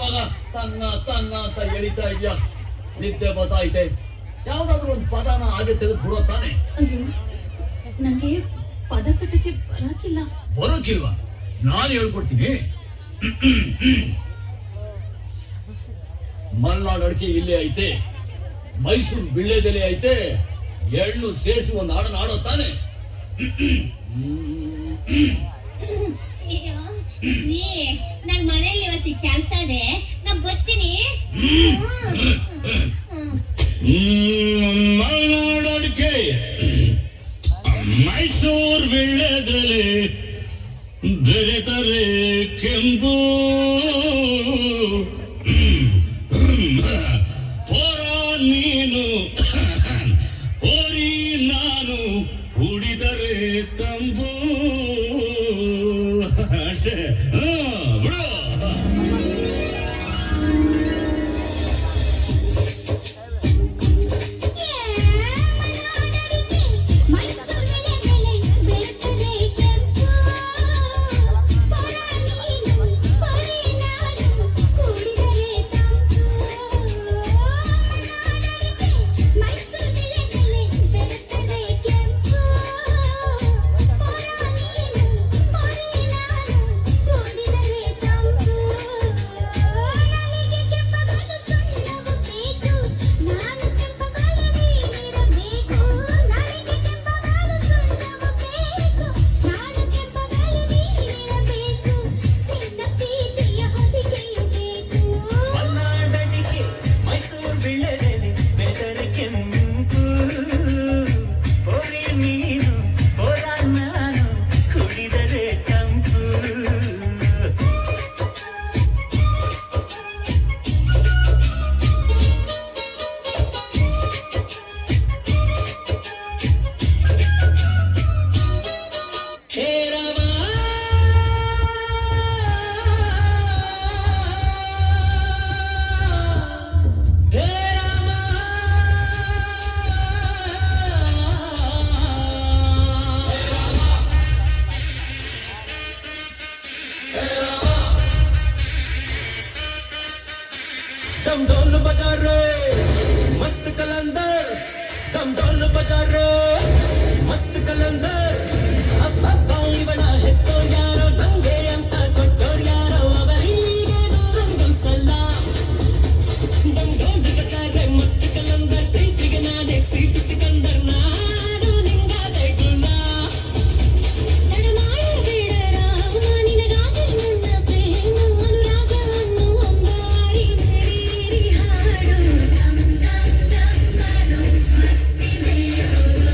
ಮಗ ತನ್ನ ತನ್ನ ಅಂತ ಎಳಿತಾ ಇದ್ಯಾ? ನಿದ್ದೆ ಬತ್ತಾಯ್ತೆ. ಯಾವ್ದಾದ್ರು ಒಂದು ಪದನ ಹಾಗೆ ತೆಗೆದು ಬಿಡೋ ತಾನೆ. ಅಯ್ಯೋ, ನಂಗೆ ಪದ ಕಟ್ಟಕ್ಕೆ ಬರಕಿಲ್ಲ. ಬರೋಕಿಲ್ವಾ? ನಾನು ಹೇಳ್ಕೊಡ್ತೀನಿ. ಮಲ್ನಾಡ್ ಅಡಿಕೆ ಇಲ್ಲೇ ಐತೆ, ಮೈಸೂರು ಬಿಳ್ಳೆದೆಲೆ ಐತೆ, ಎಳ್ಳು ಸೇರಿಸಿ ಒಂದು ಹಾಡನ್ನ ಆಡೋ ತಾನೆ. ನನ್ ಮನೆಯಲ್ಲಿ ಇವತ್ತು ಕೆಲ್ಸ ಇದೆ, ನಾ ಬರ್ತೀನಿ. ಮಲ್ನಾಡ್ ಅಡಿಕೆ, ಮೈಸೂರು ಬಿಳ್ಳೆದೆಲೆ, ಬೆರೆತರೆ ಕೆಂಪು, ಪೊರ ನೀನು ಪೊರಿ ನಾನು, ಕುಡಿದರೆ ತಂಪು. ಅಷ್ಟೇ. ಬಿಡು. दम ढोल बजा रे मस्त कलंदर, दम ढोल बजा रे मस्त कलंदर. अब बाली बना है तो यारो नंगे अंत कोट्टोर यारो ಅವರಿಗೆ ಒಂದು ಸಲಾಂ. दम ढोल बजा रे मस्त कलंदर, ಪ್ರೀತಿಗೆ ನಾನೇ ಸ್ವೀಟ್ ಸಿಕಂದರ್, ನಾನು ನಿಂಗಾದೆ ಗುಲಾಮ್. ತಡಮಾಡು ಬೇಡ ರಾಮ, ನಿನಗಾಗಿ ನನ್ನ ಪ್ರೇಮ ಅನುರಾಗವನ್ನು ಒಂಬಾರಿ ಮೇರಿ ಹಾಡು. ದಮ್ ದಮ್ ದಮ್ ಬರೋ ಮಸ್ತಿ ಮೇರೋ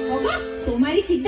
ಹೋಗೋ ಸೋಮಾರಿ ಸಿದ್ಧ